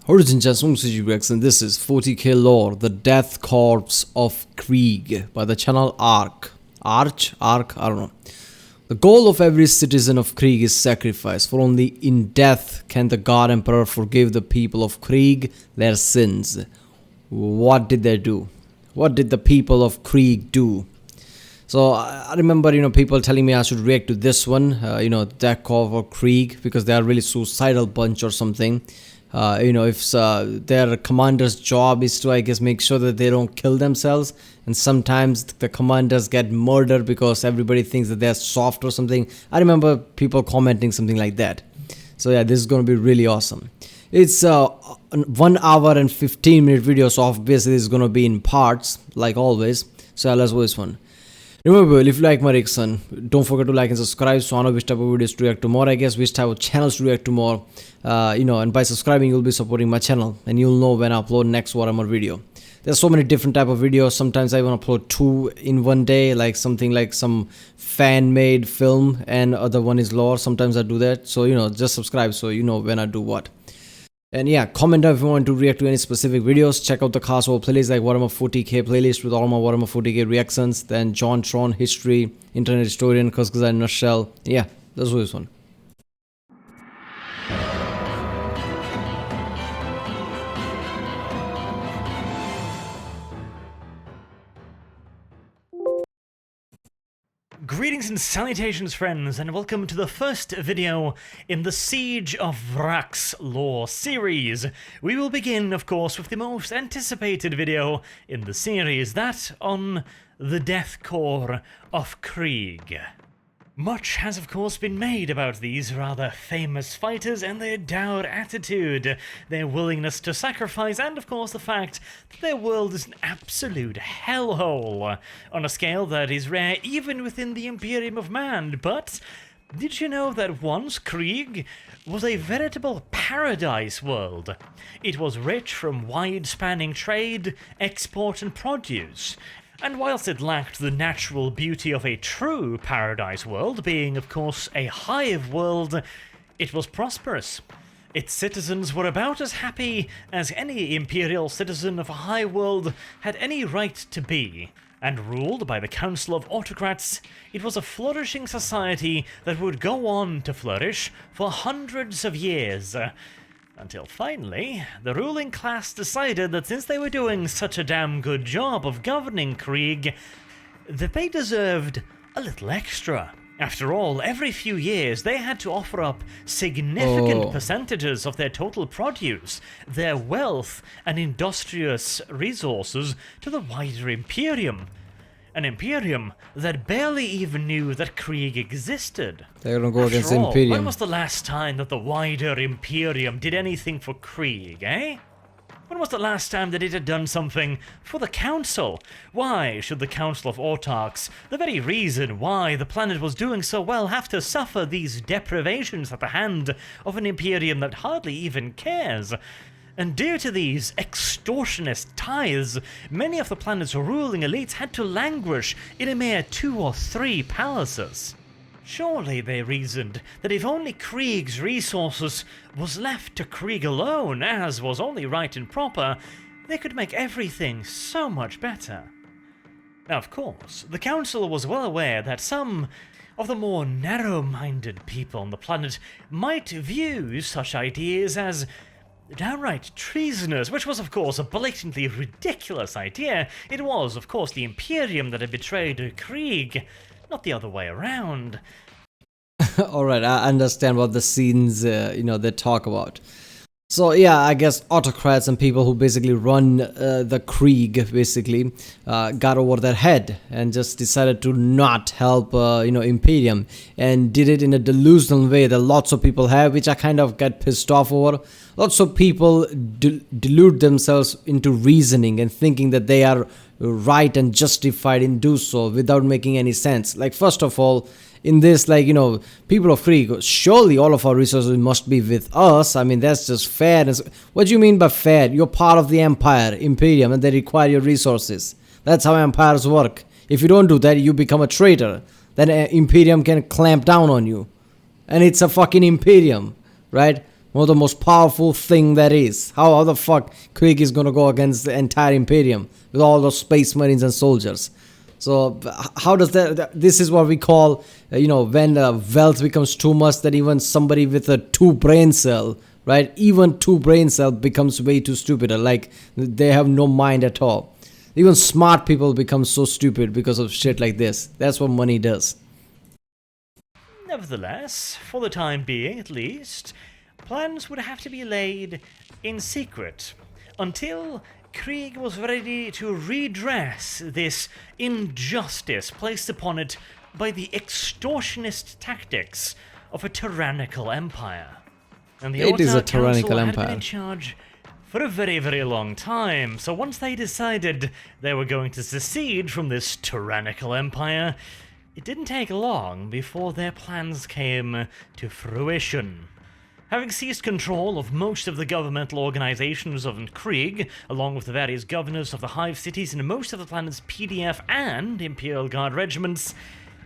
Origin Rex, and this is 40k lore, the Death Korps of Krieg by the channel Arc, I don't know. The goal of every citizen of Krieg is sacrifice, for only in death can the God Emperor forgive the people of Krieg their sins. What did they do? What did the people of Krieg do? So I remember, people telling me I should react to this one, Death Korps of Krieg, because they are really suicidal bunch or something. If their commander's job is to, I guess, make sure that they don't kill themselves, and sometimes the commanders get murdered because everybody thinks that they're soft or something. I remember people commenting something like that. So yeah, this is going to be really awesome. It's a 1 hour and 15-minute video, so obviously this is going to be in parts, like always. So yeah, let's go this one. Remember, if you like my reaction, don't forget to like and subscribe so I know which type of videos to react to more, I guess, which type of channels to react to more. And by subscribing, you'll be supporting my channel, and you'll know when I upload next Warhammer video. There's so many different type of videos. Sometimes I even upload 2 in one day, like something like some fan-made film, and other one is lore. Sometimes I do that. So, just subscribe so you know when I do what. And yeah, comment down if you want to react to any specific videos. Check out the cast of playlists like Warhammer 40k playlist with all my Warhammer 40k reactions. Then John Tron, History, Internet Historian, Kuskazan in a Nutshell. Yeah, let's do this one. Greetings and salutations, friends, and welcome to the first video in the Siege of Vrax lore series. We will begin, of course, with the most anticipated video in the series, that on the Death Korps of Krieg. Much has, of course, been made about these rather famous fighters and their dour attitude, their willingness to sacrifice, and, of course, the fact that their world is an absolute hellhole, on a scale that is rare even within the Imperium of Man. But did you know that once Krieg was a veritable paradise world? It was rich from wide-spanning trade, export, and produce. And whilst it lacked the natural beauty of a true paradise world, being of course a hive world, it was prosperous. Its citizens were about as happy as any imperial citizen of a high world had any right to be. And ruled by the Council of Autocrats, it was a flourishing society that would go on to flourish for hundreds of years. Until finally, the ruling class decided that since they were doing such a damn good job of governing Krieg, that they deserved a little extra. After all, every few years they had to offer up significant percentages of their total produce, their wealth and industrious resources to the wider Imperium. An Imperium that barely even knew that Krieg existed. They're gonna go against the Imperium. When was the last time that the wider Imperium did anything for Krieg, eh? When was the last time that it had done something for the Council? Why should the Council of Autarchs, the very reason why the planet was doing so well, have to suffer these deprivations at the hand of an Imperium that hardly even cares? And due to these extortionist tithes, many of the planet's ruling elites had to languish in a mere 2 or 3 palaces. Surely, they reasoned, that if only Krieg's resources was left to Krieg alone, as was only right and proper, they could make everything so much better. Now, of course, the Council was well aware that some of the more narrow-minded people on the planet might view such ideas as downright treasonous, which was, of course, a blatantly ridiculous idea. It was, of course, the Imperium that had betrayed Krieg, not the other way around. Alright, I understand what the scenes, they talk about. So yeah, I guess autocrats and people who basically run the Krieg, basically, got over their head and just decided to not help, Imperium, and did it in a delusional way that lots of people have, which I kind of get pissed off over. Lots of people delude themselves into reasoning and thinking that they are right and justified in do so without making any sense. Like, first of all, in this, people of Krieg, surely all of our resources must be with us. I mean, that's just fair. What do you mean by fair? You're part of the Empire, Imperium, and they require your resources. That's how empires work. If you don't do that, you become a traitor. Then Imperium can clamp down on you. And it's a fucking Imperium, right? One of the most powerful thing that is. How the fuck Krieg is gonna go against the entire Imperium with all those space marines and soldiers? So how does that? This is what we call, when wealth becomes too much, that even somebody with a 2 brain cell, right? Even 2 brain cell becomes way too stupid. Like they have no mind at all. Even smart people become so stupid because of shit like this. That's what money does. Nevertheless, for the time being at least, plans would have to be laid in secret until Krieg was ready to redress this injustice placed upon it by the extortionist tactics of a tyrannical empire. And the It is a Autarch tyrannical Council had empire. been in charge for a very, very long time, so once they decided they were going to secede from this tyrannical empire, it didn't take long before their plans came to fruition. Having seized control of most of the governmental organizations of Krieg, along with the various governors of the Hive cities and most of the planet's PDF and Imperial Guard regiments,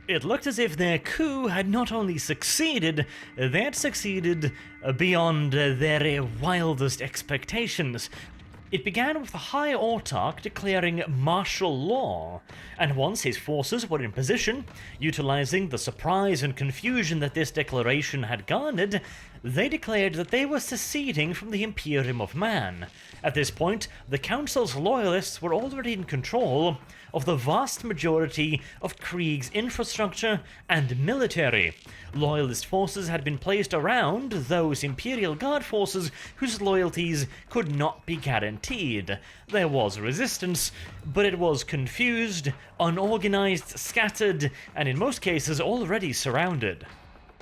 it looked as if their coup had not only succeeded, they had succeeded beyond their wildest expectations. It began with the High Autarch declaring martial law, and once his forces were in position, utilizing the surprise and confusion that this declaration had garnered, they declared that they were seceding from the Imperium of Man. At this point, the Council's loyalists were already in control of the vast majority of Krieg's infrastructure and military. Loyalist forces had been placed around those Imperial Guard forces whose loyalties could not be guaranteed. There was resistance, but it was confused, unorganized, scattered, and in most cases already surrounded.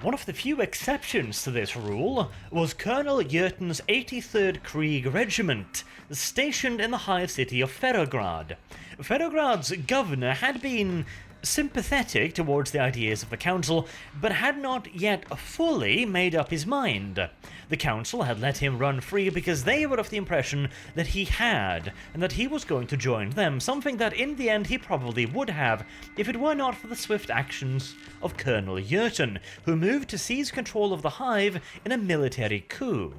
One of the few exceptions to this rule was Colonel Jurten's 83rd Krieg Regiment, stationed in the hive city of Ferrograd. Ferrograd's governor had been sympathetic towards the ideas of the council, but had not yet fully made up his mind. The council had let him run free because they were of the impression that he had, and that he was going to join them, something that in the end he probably would have, if it were not for the swift actions of Colonel Jurten, who moved to seize control of the hive in a military coup.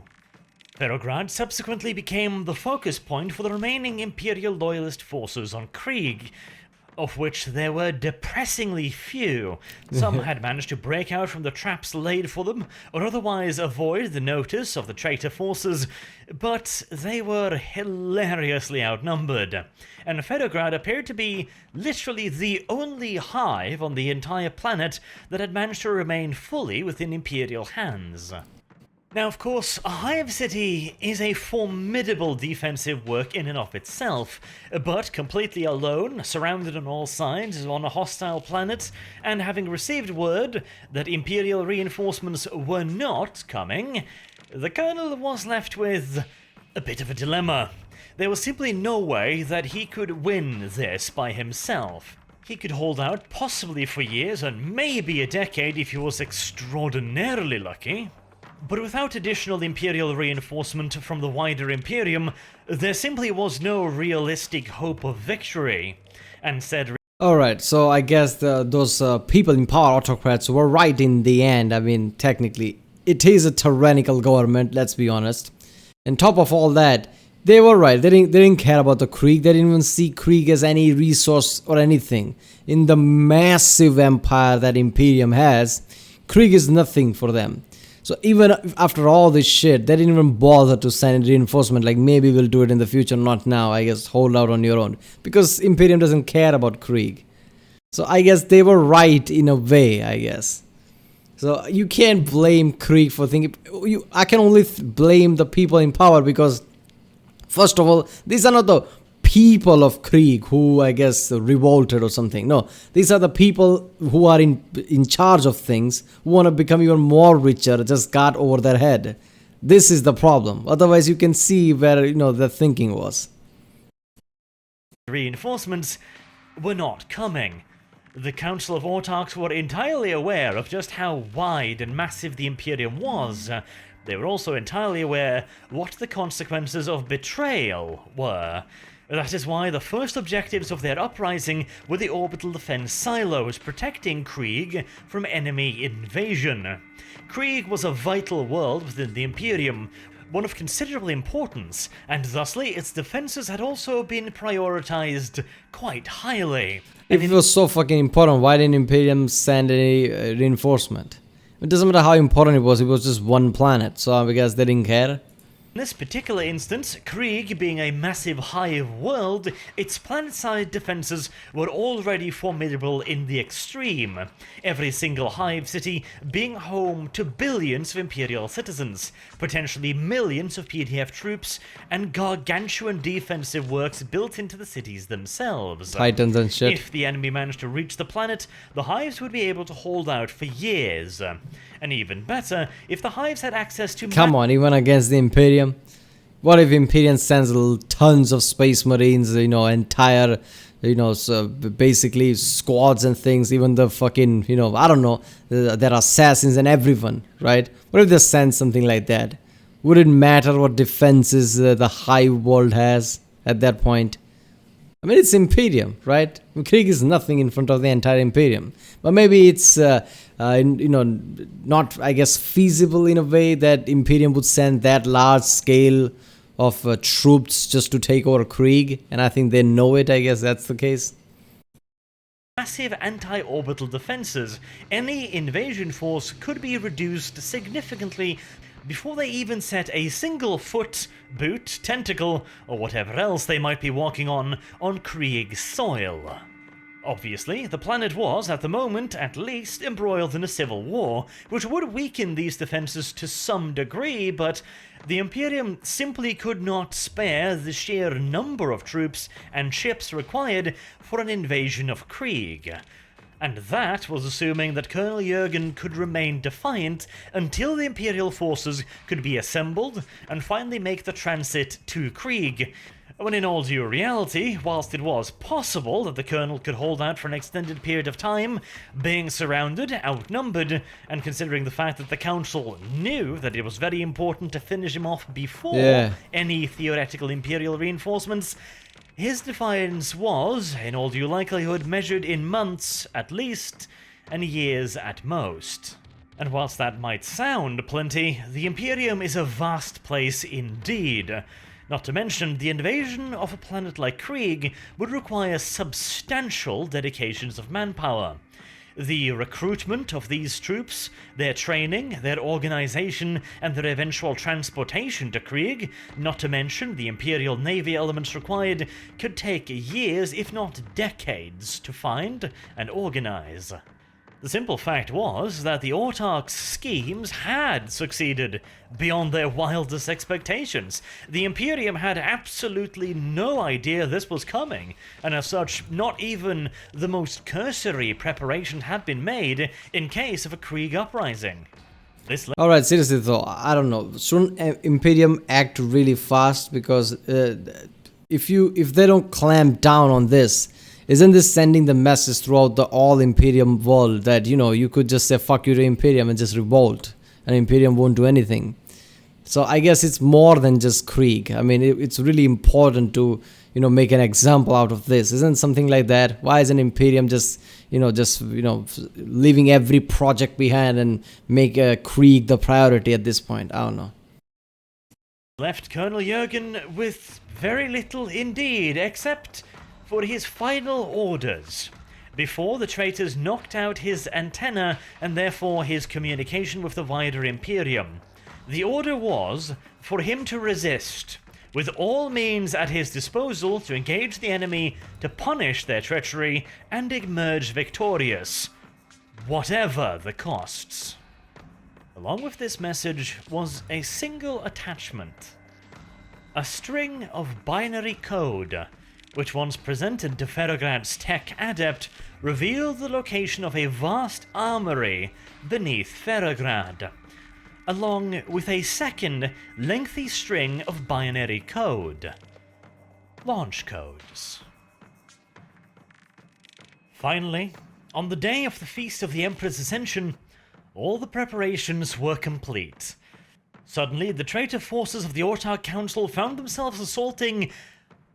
Ferrograd subsequently became the focus point for the remaining Imperial Loyalist forces on Krieg, of which there were depressingly few. Some had managed to break out from the traps laid for them, or otherwise avoid the notice of the traitor forces, but they were hilariously outnumbered, and Ferrograd appeared to be literally the only hive on the entire planet that had managed to remain fully within Imperial hands. Now, of course, a hive city is a formidable defensive work in and of itself, but completely alone, surrounded on all sides, on a hostile planet, and having received word that Imperial reinforcements were not coming, the Colonel was left with a bit of a dilemma. There was simply no way that he could win this by himself. He could hold out possibly for years and maybe a decade if he was extraordinarily lucky. But without additional Imperial reinforcement from the wider Imperium, there simply was no realistic hope of victory. And said... Alright, so I guess those people in power, autocrats, were right in the end. I mean, technically, it is a tyrannical government, let's be honest. And top of all that, they were right. They didn't care about the Krieg. They didn't even see Krieg as any resource or anything. In the massive empire that Imperium has, Krieg is nothing for them. So even after all this shit, they didn't even bother to send reinforcement, like maybe we'll do it in the future, not now, I guess, hold out on your own. Because Imperium doesn't care about Krieg. So I guess they were right in a way, I guess. So you can't blame Krieg for thinking... I can only blame the people in power because, first of all, these are not the people of Krieg who, I guess, revolted or something. No, these are the people who are in charge of things, who want to become even more richer, just got over their head. This is the problem. Otherwise, you can see where, the thinking was. Reinforcements were not coming. The Council of Autarchs were entirely aware of just how wide and massive the Imperium was. They were also entirely aware what the consequences of betrayal were. That is why the first objectives of their uprising were the orbital defense silos, protecting Krieg from enemy invasion. Krieg was a vital world within the Imperium, one of considerable importance, and thusly its defenses had also been prioritized quite highly. If it was so fucking important, why didn't Imperium send any reinforcement? It doesn't matter how important it was just one planet, so I guess they didn't care. In this particular instance, Krieg being a massive hive world, its planet-side defenses were already formidable in the extreme, every single hive city being home to billions of Imperial citizens, potentially millions of PDF troops, and gargantuan defensive works built into the cities themselves. Titans and shit. If the enemy managed to reach the planet, the hives would be able to hold out for years. And even better, if the hives had access to... Come on, even against the Imperium? What if Imperium sends tons of space marines, entire, so basically squads and things, even the fucking, I don't know, there are assassins and everyone, right? What if they send something like that? Would it matter what defenses the hive world has at that point? I mean, it's Imperium, right? Krieg is nothing in front of the entire Imperium. But maybe it's, not, I guess, feasible in a way that Imperium would send that large scale of troops just to take over Krieg. And I think they know it, I guess that's the case. Massive anti-orbital defenses, any invasion force could be reduced significantly before they even set a single foot, boot, tentacle, or whatever else they might be walking on Krieg soil. Obviously, the planet was, at the moment at least, embroiled in a civil war, which would weaken these defenses to some degree, but the Imperium simply could not spare the sheer number of troops and ships required for an invasion of Krieg. And that was assuming that Colonel Jurgen could remain defiant until the Imperial forces could be assembled and finally make the transit to Krieg, when in all due reality, whilst it was possible that the Colonel could hold out for an extended period of time, being surrounded, outnumbered, and considering the fact that the Council knew that it was very important to finish him off before any theoretical Imperial reinforcements, his defiance was, in all due likelihood, measured in months at least, and years at most. And whilst that might sound plenty, the Imperium is a vast place indeed. Not to mention, the invasion of a planet like Krieg would require substantial dedications of manpower. The recruitment of these troops, their training, their organization, and their eventual transportation to Krieg, not to mention the Imperial Navy elements required, could take years, if not decades, to find and organize. The simple fact was that the Autarch's schemes had succeeded beyond their wildest expectations. The Imperium had absolutely no idea this was coming, and as such, not even the most cursory preparation had been made in case of a Krieg uprising. Alright, seriously though, I don't know, shouldn't Imperium act really fast? Because if they don't clamp down on this, isn't this sending the message throughout the all Imperium world that, you could just say fuck you to Imperium and just revolt, and Imperium won't do anything? So I guess it's more than just Krieg. I mean, it's really important to, make an example out of this. Isn't something like that? Why isn't Imperium just leaving every project behind and make Krieg the priority at this point? I don't know. Left Colonel Jurgen with very little indeed, except for his final orders, before the traitors knocked out his antenna and therefore his communication with the wider Imperium. The order was for him to resist, with all means at his disposal to engage the enemy, to punish their treachery, and emerge victorious, whatever the costs. Along with this message was a single attachment, a string of binary code, which once presented to Ferrograd's tech adept, revealed the location of a vast armory beneath Ferrograd, along with a second lengthy string of binary code. Launch codes. Finally, on the day of the Feast of the Emperor's Ascension, all the preparations were complete. Suddenly, the traitor forces of the Autarch Council found themselves assaulting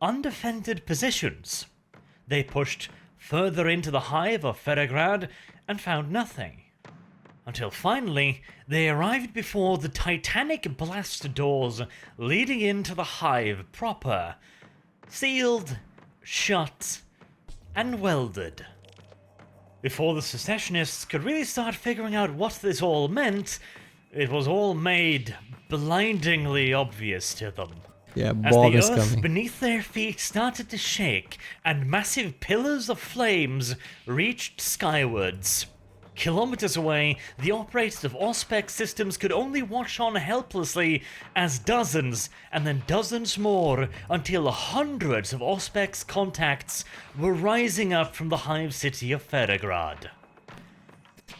undefended positions. They pushed further into the hive of Ferograd and found nothing. Until finally, they arrived before the titanic blast doors leading into the hive proper. Sealed, shut, and welded. Before the secessionists could really start figuring out what this all meant, it was all made blindingly obvious to them. Yeah, As Bob the is earth coming. beneath their feet started to shake and massive pillars of flames reached skywards. Kilometers away, the operators of Auspex systems could only watch on helplessly as dozens and then dozens more until hundreds of Auspex contacts were rising up from the hive city of Ferograd.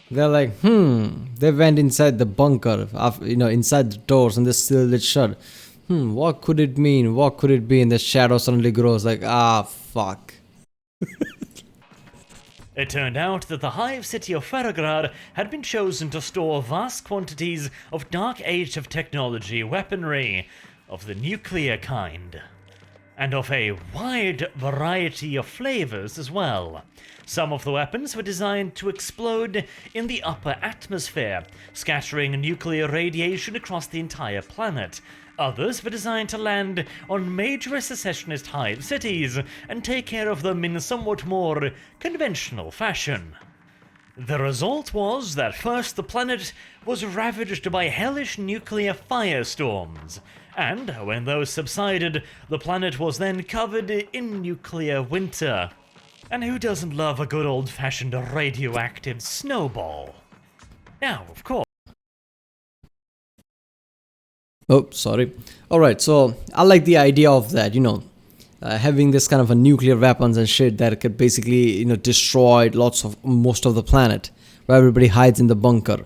They're like, they went inside the bunker, inside the doors, and they sealed it shut. What could it mean? What could it be? And the shadow suddenly grows like, fuck. It turned out that the hive city of Ferograd had been chosen to store vast quantities of Dark Age of technology weaponry, of the nuclear kind, and of a wide variety of flavors as well. Some of the weapons were designed to explode in the upper atmosphere, scattering nuclear radiation across the entire planet. Others were designed to land on major secessionist hive cities and take care of them in a somewhat more conventional fashion. The result was that first the planet was ravaged by hellish nuclear firestorms, and when those subsided, the planet was then covered in nuclear winter. And who doesn't love a good old-fashioned radioactive snowball? Now, of course. Oh, sorry. Alright, so I like the idea of that, having this kind of a nuclear weapons and shit that could basically, destroy most of the planet, where everybody hides in the bunker.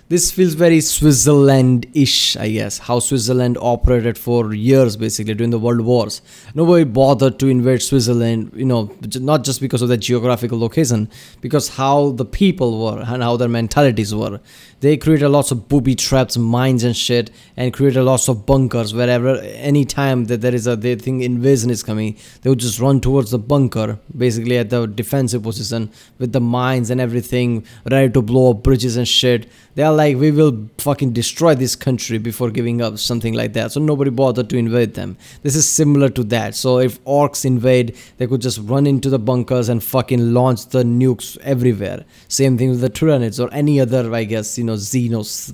This feels very Switzerland-ish, I guess, how Switzerland operated for years, basically, during the World Wars. Nobody bothered to invade Switzerland, not just because of the geographical location, because how the people were and how their mentalities were. They created lots of booby traps, mines and shit, and created lots of bunkers wherever, any time that they think invasion is coming, they would just run towards the bunker, basically at the defensive position, with the mines and everything, ready to blow up bridges and shit. They are like, we will fucking destroy this country before giving up, something like that. So nobody bothered to invade them. This is similar to that. So if orcs invade, they could just run into the bunkers and fucking launch the nukes everywhere. Same thing with the Tyrannids or any other, I guess, Xenos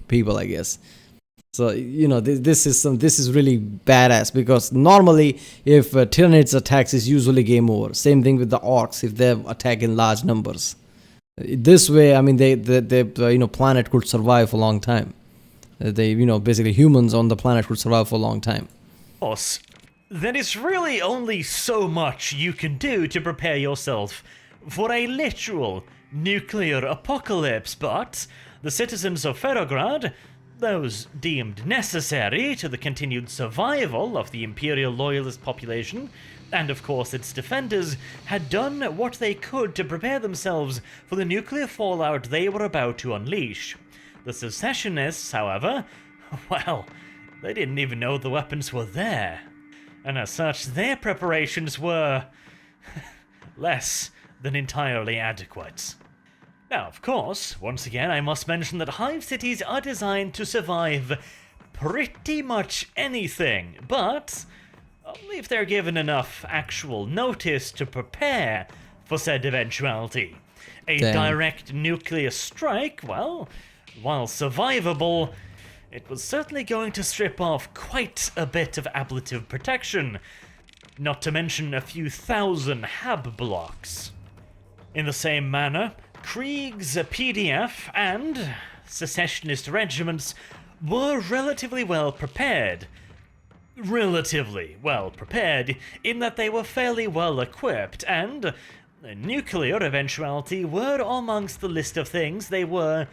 people, I guess. So, this is really badass, because normally if Tyranids attacks is usually game over. Same thing with the orcs if they attack in large numbers. This way, I mean, the planet could survive for a long time. Basically humans on the planet could survive for a long time. Of course, there is really only so much you can do to prepare yourself for a literal nuclear apocalypse, but the citizens of Ferograd, those deemed necessary to the continued survival of the Imperial Loyalist population, and of course its defenders, had done what they could to prepare themselves for the nuclear fallout they were about to unleash. The secessionists, however, well, they didn't even know the weapons were there. And as such, their preparations were less than entirely adequate. Now, of course, once again, I must mention that hive cities are designed to survive pretty much anything, but only if they're given enough actual notice to prepare for said eventuality. A direct nuclear strike, well, while survivable, it was certainly going to strip off quite a bit of ablative protection, not to mention a few thousand hab blocks. In the same manner, Krieg's PDF and secessionist regiments were relatively well prepared. Relatively well prepared in that they were fairly well equipped, and nuclear eventuality were amongst the list of things they were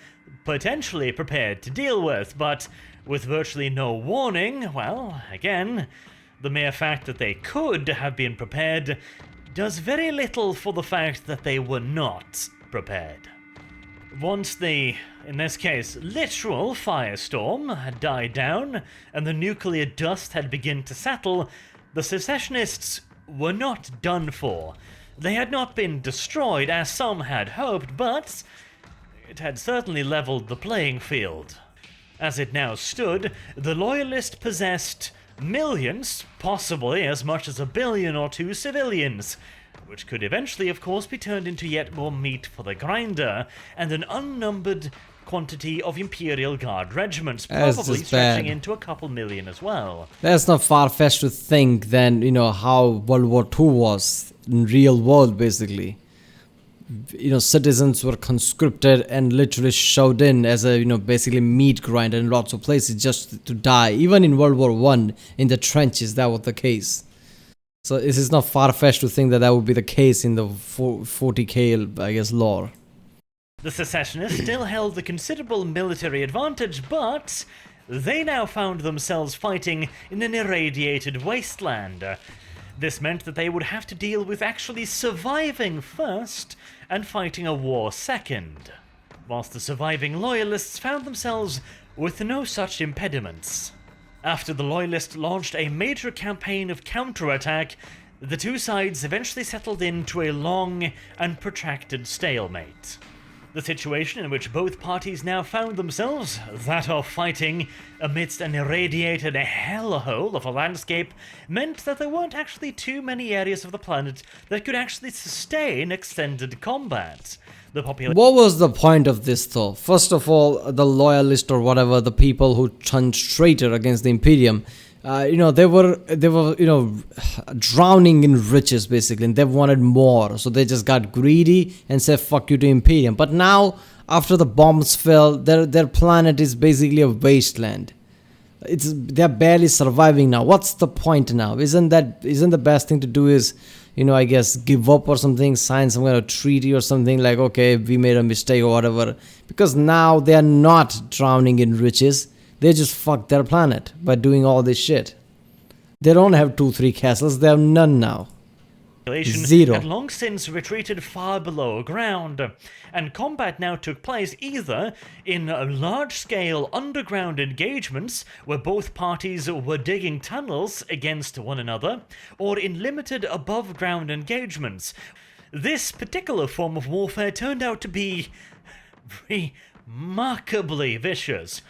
potentially prepared to deal with, but with virtually no warning, well, again, the mere fact that they could have been prepared does very little for the fact that they were not prepared. Once the, in this case, literal firestorm had died down and the nuclear dust had begun to settle, The Secessionists were not done for. They had not been destroyed as some had hoped, but it had certainly leveled the playing field. As it now stood, the Loyalists possessed millions, possibly as much as 1 billion or 2 civilians, which could eventually, of course, be turned into yet more meat for the grinder, and an unnumbered quantity of Imperial Guard regiments, probably stretching into a couple million as well. That's not far-fetched to think than, how World War II was in real world, basically. Citizens were conscripted and literally shoved in as a, basically meat grinder in lots of places just to die. Even in World War I, in the trenches, that was the case. So it is not far-fetched to think that that would be the case in the 40k, I guess, lore. The Secessionists still held a considerable military advantage, but they now found themselves fighting in an irradiated wasteland. This meant that they would have to deal with actually surviving first and fighting a war second, whilst the surviving Loyalists found themselves with no such impediments. After the Loyalists launched a major campaign of counterattack, the two sides eventually settled into a long and protracted stalemate. The situation in which both parties now found themselves, that of fighting amidst an irradiated hellhole of a landscape, meant that there weren't actually too many areas of the planet that could actually sustain extended combat. What was the point of this, though? First of all, the Loyalist or whatever, the people who turned traitor against the Imperium, they were drowning in riches, basically, and they wanted more, so they just got greedy and said fuck you to Imperium. But now, after the bombs fell, their planet is basically a wasteland. They're barely surviving now. What's the point now? Isn't the best thing to do is, I guess, give up or something, sign some kind of treaty or something, like, okay, we made a mistake or whatever, because now they're not drowning in riches. They just fucked their planet by doing all this shit. They don't have 2-3 castles, they have none now. Zero. Had long since retreated far below ground, and combat now took place either in large-scale underground engagements where both parties were digging tunnels against one another, or in limited above-ground engagements. This particular form of warfare turned out to be remarkably vicious.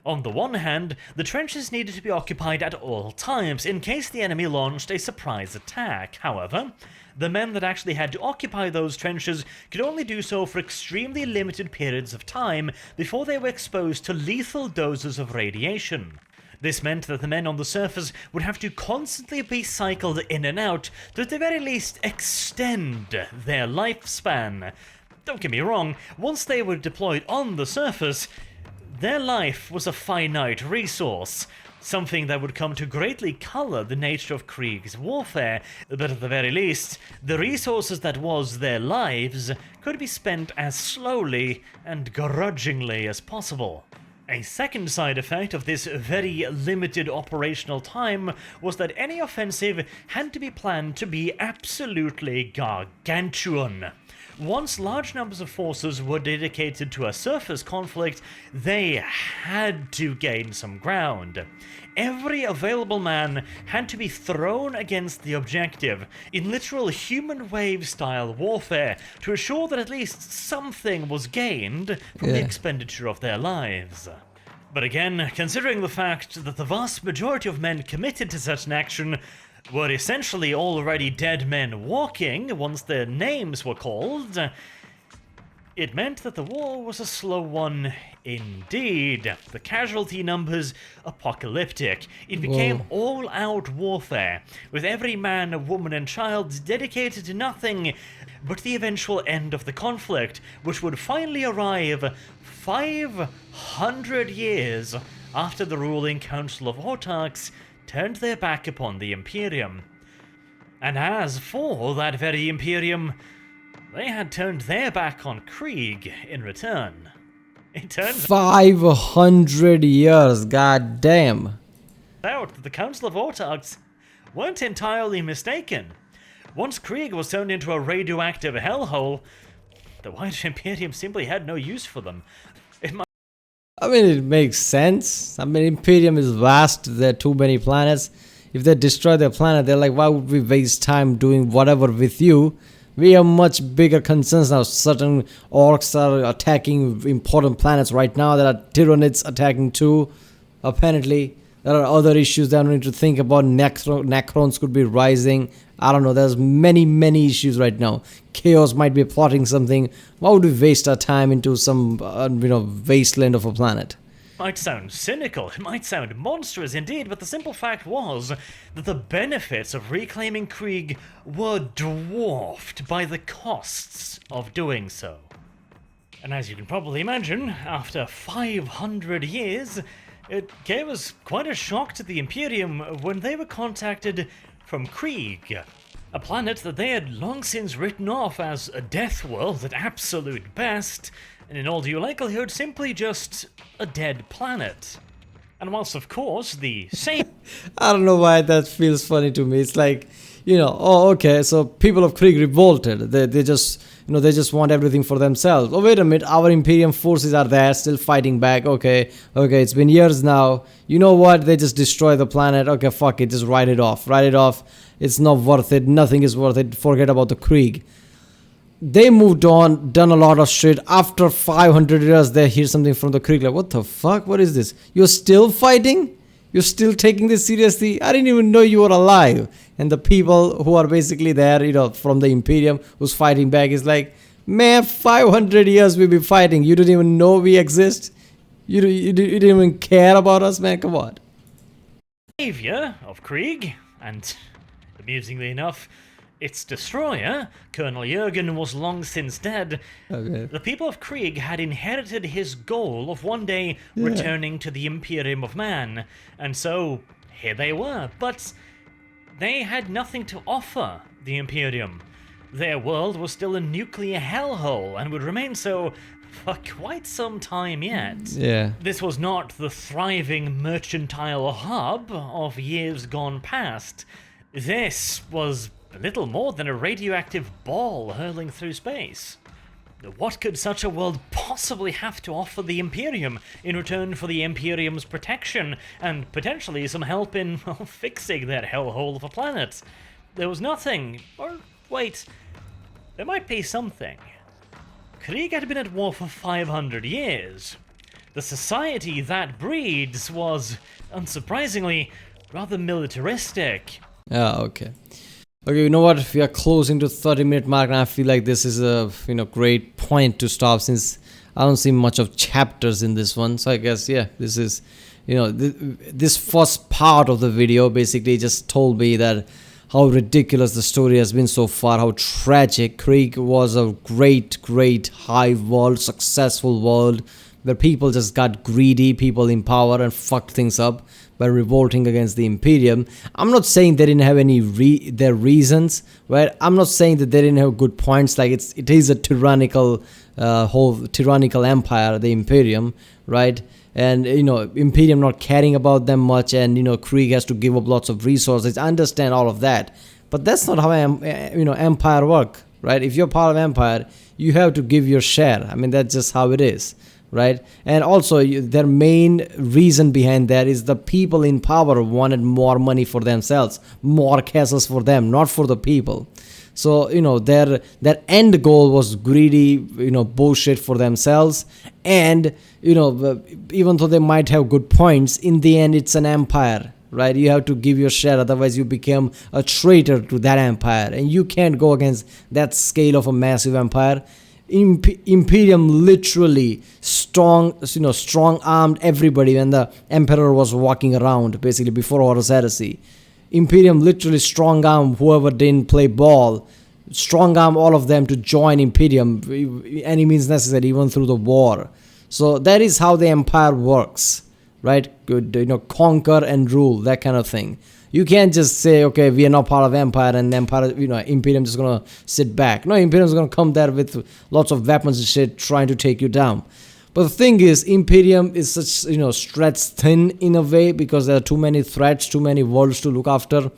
On the one hand, the trenches needed to be occupied at all times in case the enemy launched a surprise attack. However, the men that actually had to occupy those trenches could only do so for extremely limited periods of time before they were exposed to lethal doses of radiation. This meant that the men on the surface would have to constantly be cycled in and out to at the very least extend their lifespan. Don't get me wrong, once they were deployed on the surface, their life was a finite resource, something that would come to greatly colour the nature of Krieg's warfare, but at the very least, the resources that was their lives could be spent as slowly and grudgingly as possible. A second side effect of this very limited operational time was that any offensive had to be planned to be absolutely gargantuan. Once large numbers of forces were dedicated to a surface conflict, they had to gain some ground. Every available man had to be thrown against the objective in literal human wave-style warfare to assure that at least something was gained from the expenditure of their lives. But again, considering the fact that the vast majority of men committed to such an action were essentially already dead men walking once their names were called, it meant that the war was a slow one indeed. The casualty numbers apocalyptic. It became all-out warfare, with every man, woman and child dedicated to nothing but the eventual end of the conflict, which would finally arrive 500 years after the ruling Council of Autarchs turned their back upon the Imperium. And as for that very Imperium, they had turned their back on Krieg in return. It turns 500 years, goddamn. out that the Council of Autarchs weren't entirely mistaken. Once Krieg was turned into a radioactive hellhole, the wider Imperium simply had no use for them. It makes sense. Imperium is vast, there are too many planets. if they destroy their planet, they're like, why would we waste time doing whatever with you? We have much bigger concerns now. Certain orcs are attacking important planets right now. There are Tyranids attacking too. Apparently, there are other issues that we need to think about. Necrons could be rising. I don't know. There's many issues right now. Chaos might be plotting something. Why would we waste our time into some, wasteland of a planet? Might sound cynical, it might sound monstrous indeed, but the simple fact was that the benefits of reclaiming Krieg were dwarfed by the costs of doing so. And as you can probably imagine, after 500 years, it gave us quite a shock to the Imperium when they were contacted from Krieg, a planet that they had long since written off as a death world at absolute best, and in all due likelihood simply just a dead planet. And whilst of course the same I don't know why that feels funny to me. It's like, oh, okay, so people of Krieg revolted. They just, they just want everything for themselves. Oh, wait a minute, our Imperium forces are there, still fighting back. Okay, it's been years now. You know what? They just destroy the planet. Okay, fuck it, just write it off. It's not worth it. Nothing is worth it. Forget about the Krieg. They moved on, done a lot of shit. After 500 years, they hear something from the Krieg. Like, what the fuck? What is this? You're still fighting? You're still taking this seriously? I didn't even know you were alive. And the people who are basically there, from the Imperium, who's fighting back is like, man, 500 years we've been fighting. You didn't even know we exist? You didn't even care about us, man? Come on. Savior of Krieg, and amusingly enough, its destroyer, Colonel Jurgen, was long since dead. Okay. The people of Krieg had inherited his goal of one day returning to the Imperium of Man, and so here they were. But they had nothing to offer the Imperium. Their world was still a nuclear hellhole and would remain so for quite some time yet. Yeah. This was not the thriving mercantile hub of years gone past. This was little more than a radioactive ball hurling through space. What could such a world possibly have to offer the Imperium in return for the Imperium's protection and potentially some help in fixing that hellhole of a planet? There was nothing. Or wait, there might be something. Krieg had been at war for 500 years. The society that breeds was, unsurprisingly, rather militaristic. Yeah, okay. Okay, you know what? We are closing to 30-minute mark, and I feel like this is a great point to stop since I don't see much of chapters in this one. So I guess this is this first part of the video basically just told me that how ridiculous the story has been so far, how tragic. Krieg was a great hive world, successful world where people just got greedy, people in power, and fucked things up by revolting against the Imperium. I'm not saying they didn't have any their reasons, right? I'm not saying that they didn't have good points. Like it is a tyrannical whole tyrannical empire, the Imperium, right? And Imperium not caring about them much, and Krieg has to give up lots of resources. I understand all of that, but that's not how empire work, right? If you're part of empire, you have to give your share. I mean, that's just how it is. Right? And also their main reason behind that is the people in power wanted more money for themselves, more castles for them, not for the people. So their end goal was greedy bullshit for themselves. And even though they might have good points, in the end it's an empire, right? You have to give your share, otherwise you become a traitor to that empire, and you can't go against that scale of a massive empire. Imperium literally strong-armed everybody when the Emperor was walking around, basically before Horus Heresy. Imperium literally strong-armed whoever didn't play ball, strong-armed all of them to join Imperium, any means necessary, even through the war. So that is how the empire works, right? Conquer and rule, that kind of thing. You can't just say, okay, we are not part of empire, and Imperium just gonna sit back. No, Imperium's gonna come there with lots of weapons and shit, trying to take you down. But the thing is, Imperium is such, stretched thin in a way because there are too many threats, too many worlds to look after.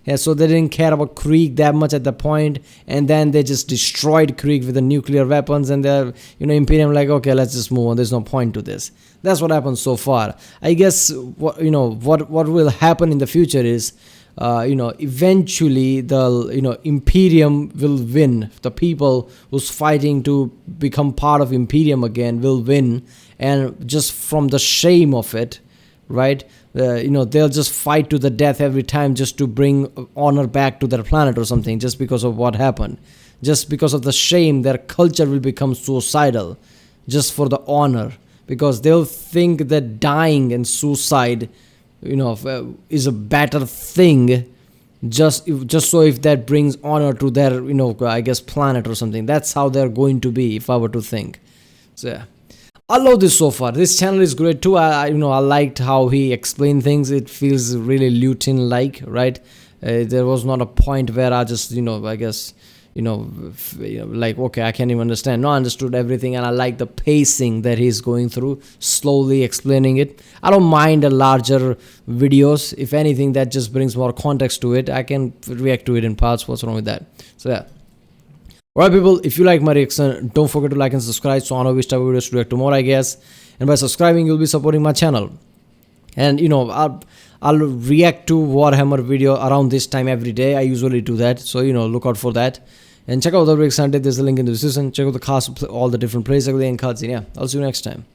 Yeah, so they didn't care about Krieg that much at the point, and then they just destroyed Krieg with the nuclear weapons, and they're, Imperium like, okay, let's just move on. There's no point to this. That's what happened so far. I guess what will happen in the future is eventually the Imperium will win. The people who's fighting to become part of Imperium again will win, and just from the shame of it, right? They'll just fight to the death every time just to bring honor back to their planet or something, just because of what happened. Just because of the shame, their culture will become suicidal just for the honor, because they'll think that dying and suicide is a better thing, just so if that brings honor to their I guess planet or something. That's how they're going to be, if I were to think. So yeah, I love this so far. This channel is great too. I liked how he explained things. It feels really Lutin like, right? There was not a point where I just I guess like, okay, I can't even understand. No, I understood everything, and I like the pacing that he's going through, slowly explaining it. I don't mind the larger videos. If anything, that just brings more context to it. I can react to it in parts. What's wrong with that? So yeah. Alright people, if you like my reaction, don't forget to like and subscribe so I know which type of videos to react to more, I guess. And by subscribing, you'll be supporting my channel. And I'll react to Warhammer video around this time every day. I usually do that, so look out for that. And check out the Rick Sunday. There's a link in the description. Check out the cast, all the different plays, everything, and cards. And yeah, I'll see you next time.